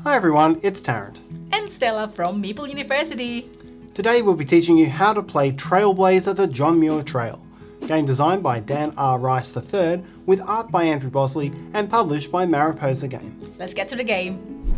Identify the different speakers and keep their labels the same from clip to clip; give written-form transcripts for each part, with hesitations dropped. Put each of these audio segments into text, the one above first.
Speaker 1: Hi everyone, it's Tarrant.
Speaker 2: And Stella from Meeple University.
Speaker 1: Today we'll be teaching you how to play Trailblazer the John Muir Trail, game designed by Dan R. Rice III with art by Andrew Bosley and published by Mariposa Games.
Speaker 2: Let's get to the game.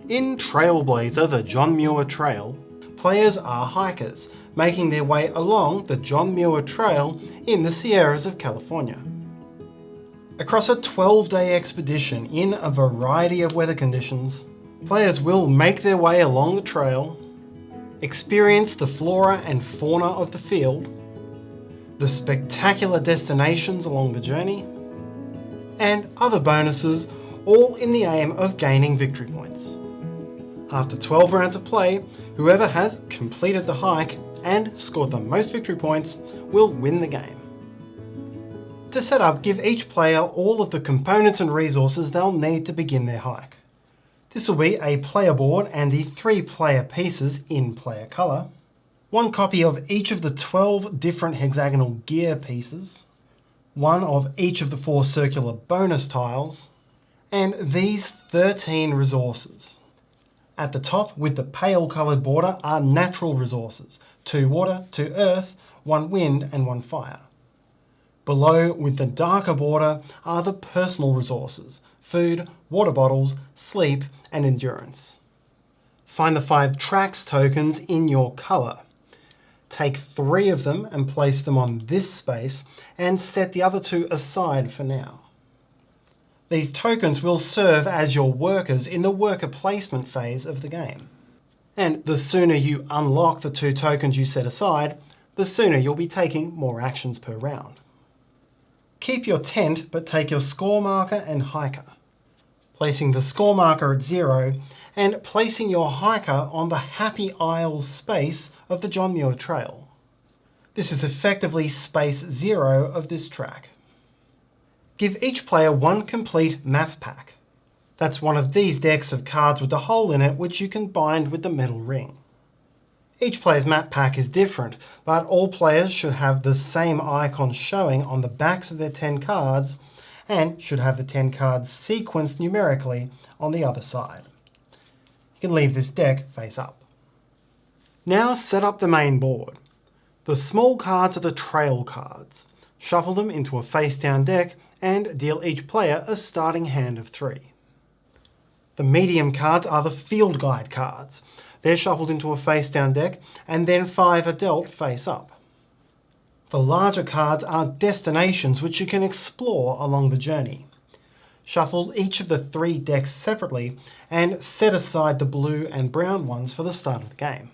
Speaker 1: In Trailblazer the John Muir Trail, players are hikers, making their way along the John Muir Trail in the Sierras of California. Across a 12-day expedition in a variety of weather conditions, players will make their way along the trail, experience the flora and fauna of the field, the spectacular destinations along the journey, and other bonuses, all in the aim of gaining victory points. After 12 rounds of play, whoever has completed the hike and scored the most victory points will win the game. To set up, give each player all of the components and resources they'll need to begin their hike. This will be a player board and the 3 player pieces in player colour, 1 copy of each of the 12 different hexagonal gear pieces, 1 of each of the 4 circular bonus tiles, and these 13 resources. At the top with the pale coloured border are natural resources, 2 water, 2 earth, 1 wind and 1 fire. Below with the darker border are the personal resources, food, water bottles, sleep and endurance. Find the 5 tracks tokens in your colour. Take 3 of them and place them on this space and set the other 2 aside for now. These tokens will serve as your workers in the worker placement phase of the game. And the sooner you unlock the 2 tokens you set aside, the sooner you'll be taking more actions per round. Keep your tent, but take your score marker and hiker, placing the score marker at 0 and placing your hiker on the Happy Isles space of the John Muir Trail. This is effectively space 0 of this track. Give each player 1 complete map pack. That's one of these decks of cards with a hole in it which you can bind with the metal ring. Each player's map pack is different, but all players should have the same icon showing on the backs of their 10 cards and should have the 10 cards sequenced numerically on the other side. You can leave this deck face up. Now set up the main board. The small cards are the trail cards. Shuffle them into a face-down deck and deal each player a starting hand of 3. The medium cards are the field guide cards. They're shuffled into a face-down deck and then 5 are dealt face up. The larger cards are destinations which you can explore along the journey. Shuffle each of the 3 decks separately and set aside the blue and brown ones for the start of the game.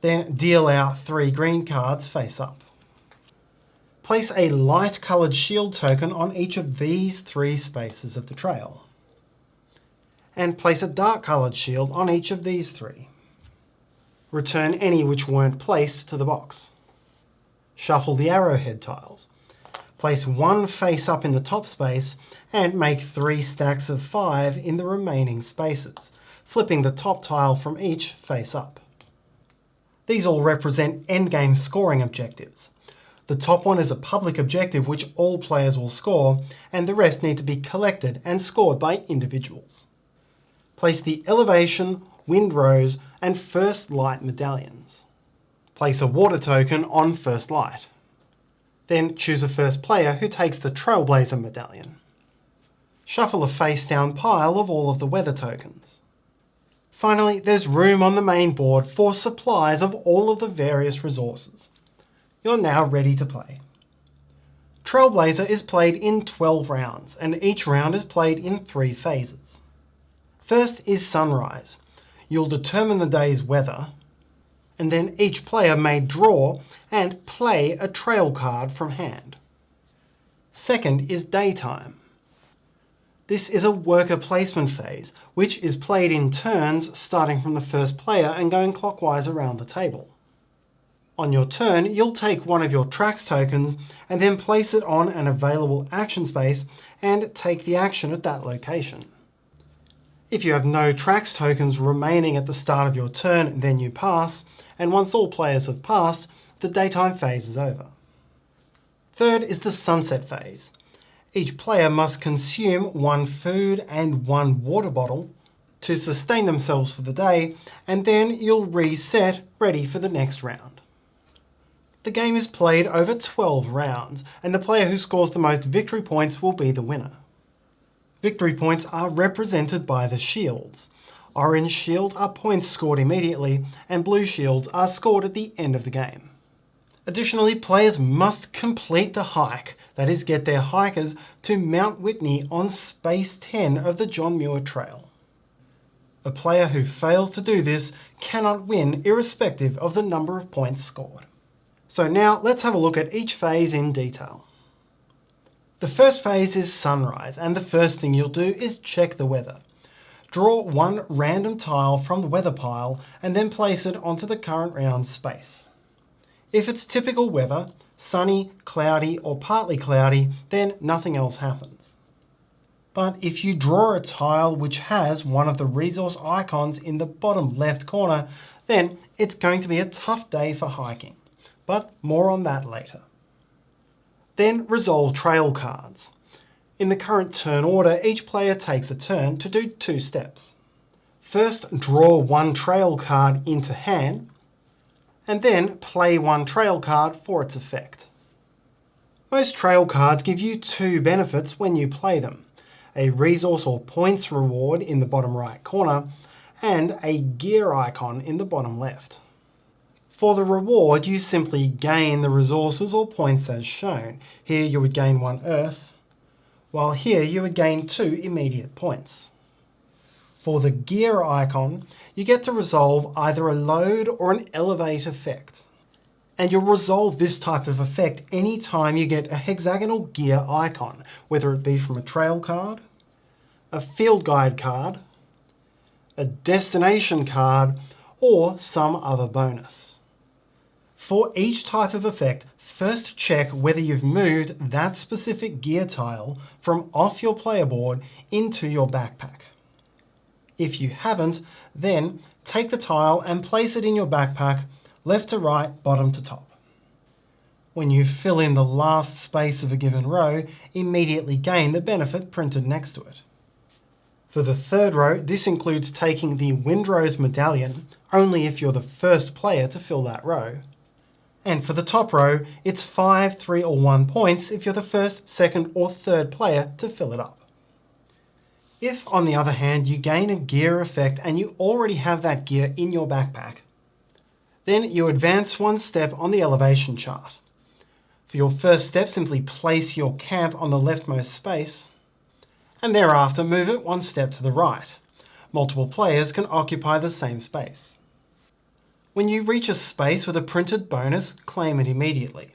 Speaker 1: Then deal out 3 green cards face up. Place a light coloured shield token on each of these 3 spaces of the trail. And place a dark coloured shield on each of these 3. Return any which weren't placed to the box. Shuffle the arrowhead tiles. Place 1 face up in the top space and make 3 stacks of 5 in the remaining spaces, flipping the top tile from each face up. These all represent endgame scoring objectives. The top one is a public objective which all players will score, and the rest need to be collected and scored by individuals. Place the elevation, windrose, and first light medallions. Place a water token on first light. Then choose a first player who takes the Trailblazer medallion. Shuffle a face-down pile of all of the weather tokens. Finally, there's room on the main board for supplies of all of the various resources. You're now ready to play. Trailblazer is played in 12 rounds, and each round is played in 3 phases. First is sunrise. You'll determine the day's weather, and then each player may draw and play a trail card from hand. Second is daytime. This is a worker placement phase, which is played in turns starting from the first player and going clockwise around the table. On your turn, you'll take one of your tracks tokens and then place it on an available action space and take the action at that location. If you have no tracks tokens remaining at the start of your turn, then you pass, and once all players have passed, the daytime phase is over. Third is the sunset phase. Each player must consume 1 food and 1 water bottle to sustain themselves for the day, and then you'll reset ready for the next round. The game is played over 12 rounds, and the player who scores the most victory points will be the winner. Victory points are represented by the shields. Orange shield are points scored immediately, and blue shields are scored at the end of the game. Additionally, players must complete the hike, that is, get their hikers to Mount Whitney on Space 10 of the John Muir Trail. A player who fails to do this cannot win irrespective of the number of points scored. So now let's have a look at each phase in detail. The first phase is sunrise, and the first thing you'll do is check the weather. Draw one random tile from the weather pile and then place it onto the current round space. If it's typical weather, sunny, cloudy, or partly cloudy, then nothing else happens. But if you draw a tile which has one of the resource icons in the bottom left corner, then it's going to be a tough day for hiking. But more on that later. Then resolve trail cards. In the current turn order, each player takes a turn to do 2 steps. First, draw one trail card into hand, and then play one trail card for its effect. Most trail cards give you 2 benefits when you play them: a resource or points reward in the bottom right corner, and a gear icon in the bottom left. For the reward, you simply gain the resources or points as shown. Here you would gain 1 earth, while here you would gain 2 immediate points. For the gear icon, you get to resolve either a load or an elevate effect. And you'll resolve this type of effect anytime you get a hexagonal gear icon, whether it be from a trail card, a field guide card, a destination card, or some other bonus. For each type of effect, first check whether you've moved that specific gear tile from off your player board into your backpack. If you haven't, then take the tile and place it in your backpack, left to right, bottom to top. When you fill in the last space of a given row, immediately gain the benefit printed next to it. For the third row, this includes taking the Windrose medallion, only if you're the first player to fill that row. And for the top row, it's 5, 3 or 1 points if you're the first, second or third player to fill it up. If, on the other hand, you gain a gear effect and you already have that gear in your backpack, then you advance 1 step on the elevation chart. For your first step, simply place your camp on the leftmost space, and thereafter move it 1 step to the right. Multiple players can occupy the same space. When you reach a space with a printed bonus, claim it immediately.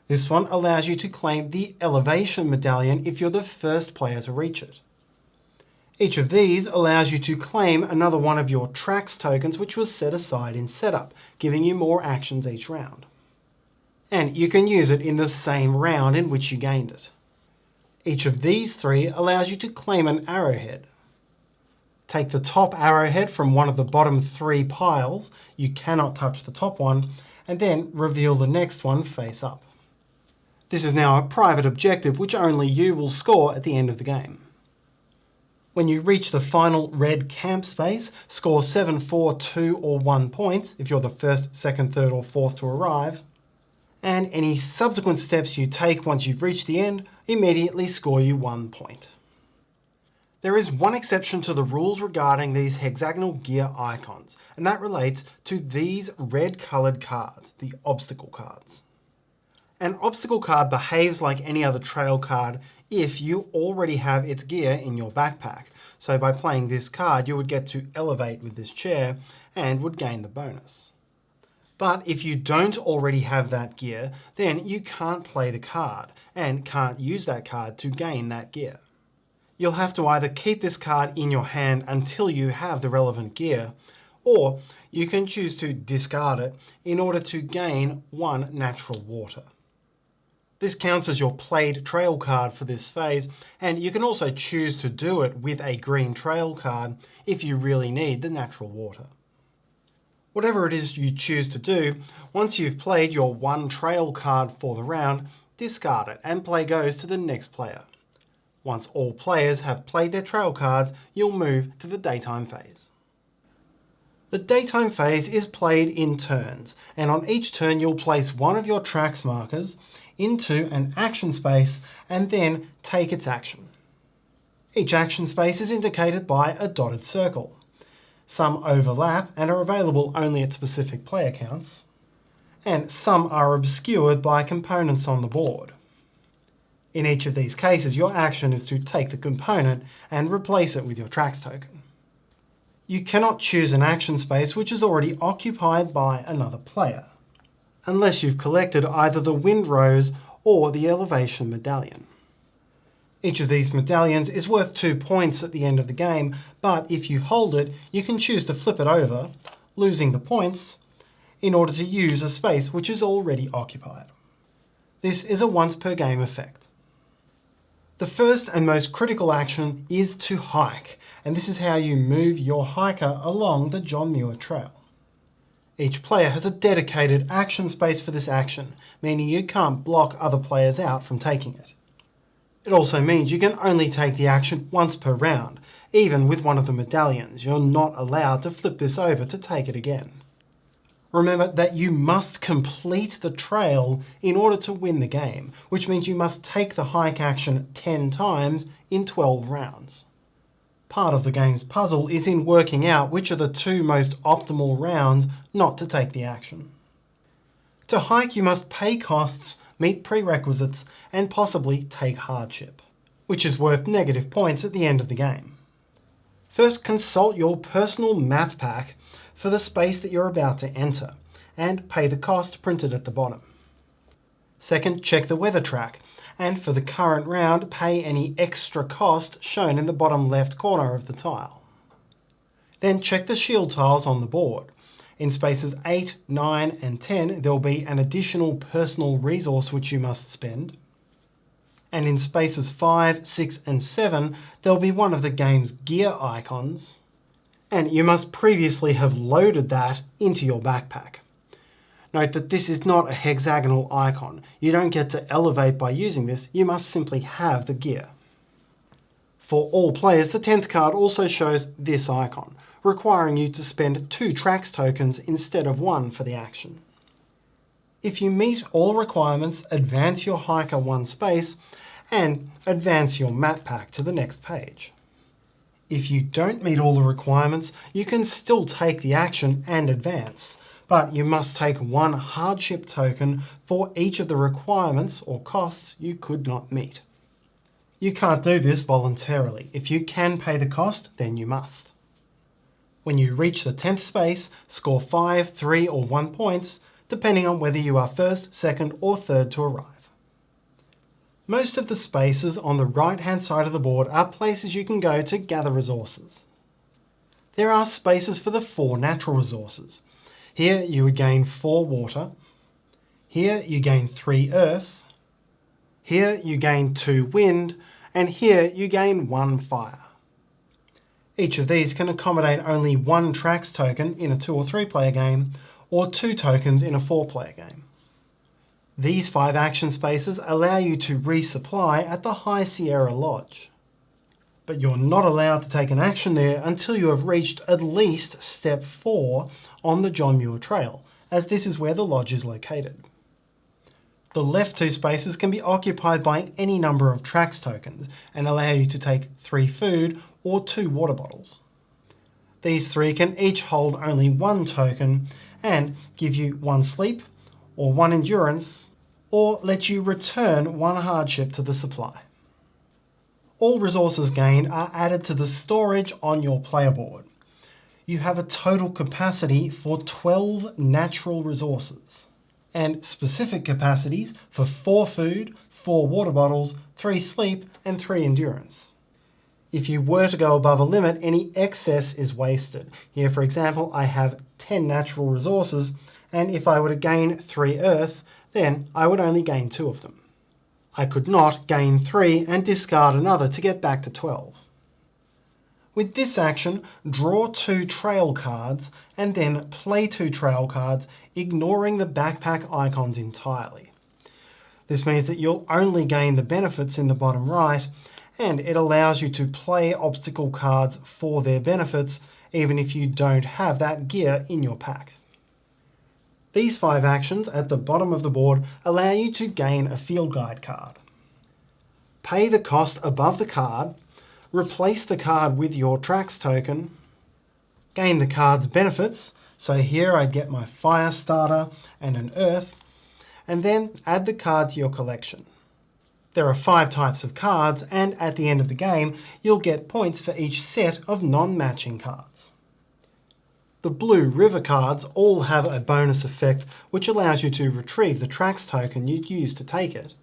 Speaker 1: This one allows you to claim the elevation medallion if you're the first player to reach it. Each of these allows you to claim another one of your tracks tokens which was set aside in setup, giving you more actions each round. And you can use it in the same round in which you gained it. Each of these 3 allows you to claim an arrowhead. Take the top arrowhead from one of the bottom 3 piles, you cannot touch the top one, and then reveal the next one face up. This is now a private objective which only you will score at the end of the game. When you reach the final red camp space, score 7, 4, 2 or 1 points if you're the first, second, third or fourth to arrive, and any subsequent steps you take once you've reached the end immediately score you 1 point. There is one exception to the rules regarding these hexagonal gear icons, and that relates to these red coloured cards, the obstacle cards. An obstacle card behaves like any other trail card if you already have its gear in your backpack. So by playing this card, you would get to elevate with this chair and would gain the bonus. But if you don't already have that gear, then you can't play the card and can't use that card to gain that gear. You'll have to either keep this card in your hand until you have the relevant gear, or you can choose to discard it in order to gain 1 natural water. This counts as your played trail card for this phase, and you can also choose to do it with a green trail card if you really need the natural water. Whatever it is you choose to do, once you've played your 1 trail card for the round, discard it and play goes to the next player. Once all players have played their trail cards, you'll move to the daytime phase. The daytime phase is played in turns, and on each turn you'll place one of your tracks markers into an action space and then take its action. Each action space is indicated by a dotted circle. Some overlap and are available only at specific player counts, and some are obscured by components on the board. In each of these cases, your action is to take the component and replace it with your tracks token. You cannot choose an action space which is already occupied by another player, unless you've collected either the windrose or the elevation medallion. Each of these medallions is worth 2 points at the end of the game, but if you hold it, you can choose to flip it over, losing the points, in order to use a space which is already occupied. This is a once per game effect. The first and most critical action is to hike, and this is how you move your hiker along the John Muir Trail. Each player has a dedicated action space for this action, meaning you can't block other players out from taking it. It also means you can only take the action once per round. Even with one of the medallions, you're not allowed to flip this over to take it again. Remember that you must complete the trail in order to win the game, which means you must take the hike action 10 times in 12 rounds. Part of the game's puzzle is in working out which are the 2 most optimal rounds not to take the action. To hike, you must pay costs, meet prerequisites, and possibly take hardship, which is worth negative points at the end of the game. First, consult your personal map pack for the space that you're about to enter, and pay the cost printed at the bottom. Second, check the weather track, and for the current round, pay any extra cost shown in the bottom left corner of the tile. Then check the shield tiles on the board. In spaces 8, 9 and 10 there'll be an additional personal resource which you must spend. And in spaces 5, 6 and 7 there'll be one of the game's gear icons, and you must previously have loaded that into your backpack. Note that this is not a hexagonal icon. You don't get to elevate by using this, you must simply have the gear. For all players, the 10th card also shows this icon, requiring you to spend 2 tracks tokens instead of 1 for the action. If you meet all requirements, advance your hiker 1 space and advance your map pack to the next page. If you don't meet all the requirements, you can still take the action and advance, but you must take 1 hardship token for each of the requirements or costs you could not meet. You can't do this voluntarily. If you can pay the cost, then you must. When you reach the 10th space, score 5, 3 or 1 points, depending on whether you are first, second or third to arrive. Most of the spaces on the right-hand side of the board are places you can go to gather resources. There are spaces for the 4 natural resources. Here you would gain 4 water. Here you gain 3 earth. Here you gain 2 wind. And here you gain 1 fire. Each of these can accommodate only 1 tracks token in a 2 or 3 player game, or 2 tokens in a 4 player game. These 5 action spaces allow you to resupply at the High Sierra Lodge. But you're not allowed to take an action there until you have reached at least step 4 on the John Muir Trail, as this is where the lodge is located. The left 2 spaces can be occupied by any number of tracks tokens and allow you to take 3 food or 2 water bottles. These 3 can each hold only 1 token and give you 1 sleep or 1 endurance, or let you return 1 hardship to the supply. All resources gained are added to the storage on your player board. You have a total capacity for 12 natural resources, and specific capacities for 4 food, 4 water bottles, 3 sleep, and 3 endurance. If you were to go above a limit, any excess is wasted. Here, for example, I have 10 natural resources, and if I were to gain 3 earth, then I would only gain 2 of them. I could not gain 3 and discard another to get back to 12. With this action, draw 2 trail cards and then play 2 trail cards, ignoring the backpack icons entirely. This means that you'll only gain the benefits in the bottom right, and it allows you to play obstacle cards for their benefits even if you don't have that gear in your pack. These 5 actions at the bottom of the board allow you to gain a field guide card. Pay the cost above the card, replace the card with your tracks token, gain the card's benefits, so here I'd get my fire starter and an earth, and then add the card to your collection. There are 5 types of cards, and at the end of the game you'll get points for each set of non-matching cards. The blue river cards all have a bonus effect which allows you to retrieve the tracks token you'd use to take it,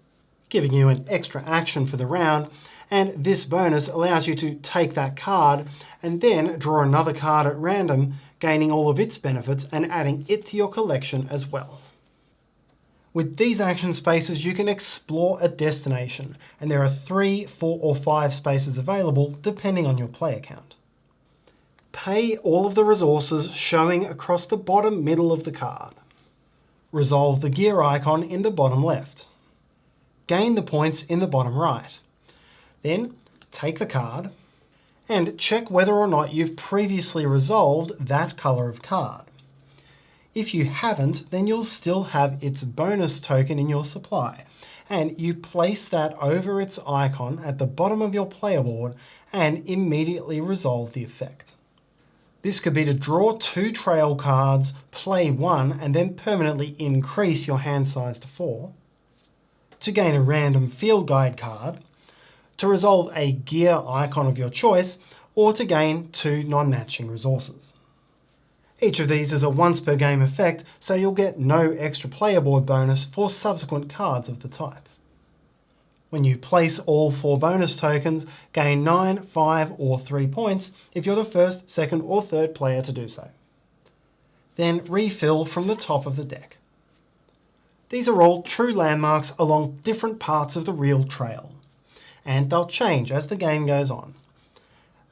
Speaker 1: giving you an extra action for the round, and this bonus allows you to take that card and then draw another card at random, gaining all of its benefits and adding it to your collection as well. With these action spaces you can explore a destination, and there are 3, 4 or 5 spaces available depending on your player count. Pay all of the resources showing across the bottom middle of the card. Resolve the gear icon in the bottom left. Gain the points in the bottom right. Then take the card and check whether or not you've previously resolved that colour of card. If you haven't, then you'll still have its bonus token in your supply, and you place that over its icon at the bottom of your player board and immediately resolve the effect. This could be to draw 2 trail cards, play 1 and then permanently increase your hand size to 4, to gain a random field guide card, to resolve a gear icon of your choice, or to gain 2 non-matching resources. Each of these is a once per game effect, so you'll get no extra player board bonus for subsequent cards of the type. When you place all 4 bonus tokens, gain 9, 5 or 3 points if you're the first, second or third player to do so. Then refill from the top of the deck. These are all true landmarks along different parts of the real trail, and they'll change as the game goes on.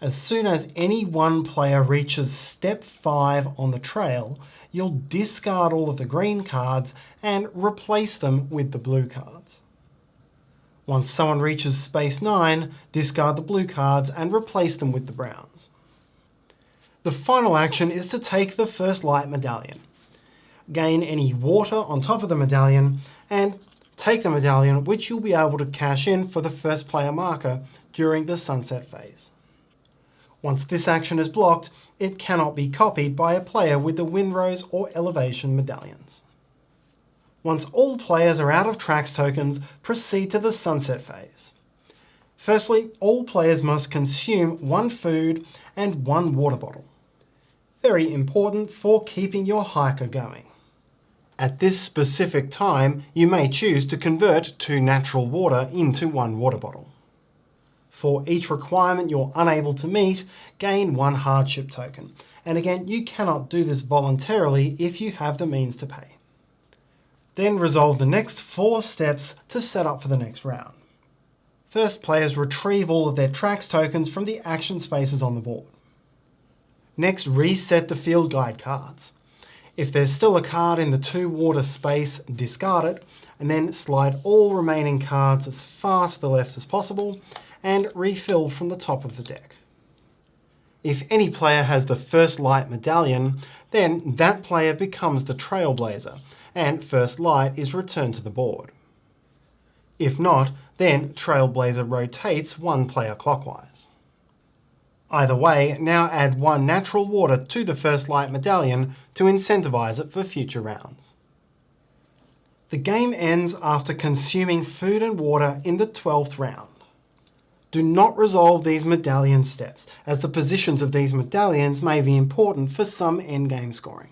Speaker 1: As soon as any one player reaches step 5 on the trail, you'll discard all of the green cards and replace them with the blue cards. Once someone reaches space 9, discard the blue cards and replace them with the browns. The final action is to take the first light medallion. Gain any water on top of the medallion and take the medallion, which you'll be able to cash in for the first player marker during the sunset phase. Once this action is blocked, it cannot be copied by a player with the windrose or elevation medallions. Once all players are out of tracks tokens, proceed to the sunset phase. Firstly, all players must consume 1 food and 1 water bottle. Very important for keeping your hiker going. At this specific time, you may choose to convert 2 natural water into 1 water bottle. For each requirement you're unable to meet, gain 1 hardship token. And again, you cannot do this voluntarily if you have the means to pay. Then resolve the next 4 steps to set up for the next round. First, players retrieve all of their tracks tokens from the action spaces on the board. Next, reset the field guide cards. If there's still a card in the 2 water space, discard it, and then slide all remaining cards as far to the left as possible, and refill from the top of the deck. If any player has the first light medallion, then that player becomes the Trailblazer, and first light is returned to the board. If not, then Trailblazer rotates 1 player clockwise. Either way, now add 1 natural water to the first light medallion to incentivize it for future rounds. The game ends after consuming food and water in the 12th round. Do not resolve these medallion steps, as the positions of these medallions may be important for some endgame scoring.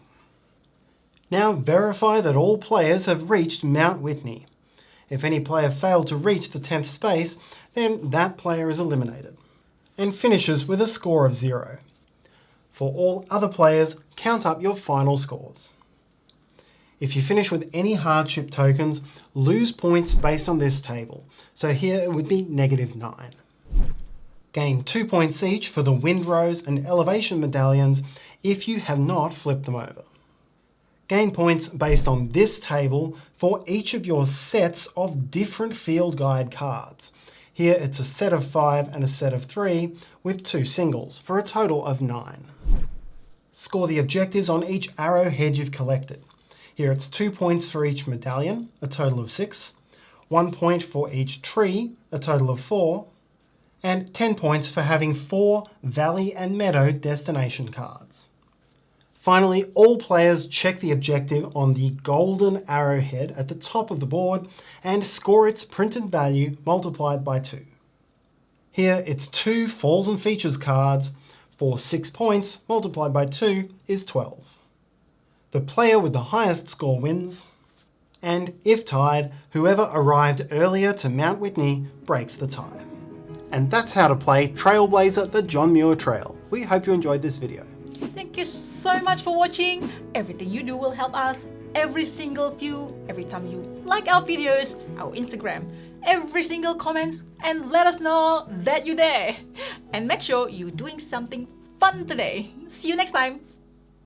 Speaker 1: Now verify that all players have reached Mount Whitney. If any player failed to reach the 10th space, then that player is eliminated, and finishes with a score of 0. For all other players, count up your final scores. If you finish with any hardship tokens, lose points based on this table, so here it would be -9. Gain 2 points each for the windrose and elevation medallions if you have not flipped them over. Gain points based on this table for each of your sets of different field guide cards. Here it's a set of 5 and a set of 3 with 2 singles for a total of 9. Score the objectives on each arrowhead you've collected. Here it's 2 points for each medallion, a total of 6, 1 point for each tree, a total of 4, and 10 points for having 4 valley and meadow destination cards. Finally, all players check the objective on the golden arrowhead at the top of the board and score its printed value multiplied by 2. Here it's 2 Falls and Features cards for 6 points multiplied by 2 is 12. The player with the highest score wins, and if tied, whoever arrived earlier to Mount Whitney breaks the tie. And that's how to play Trailblazer the John Muir Trail. We hope you enjoyed this video.
Speaker 2: Thank you so much for watching. Everything you do will help us. Every single view, every time you like our videos, our Instagram, every single comment, and let us know that you're there. And make sure you're doing something fun today. See you next time.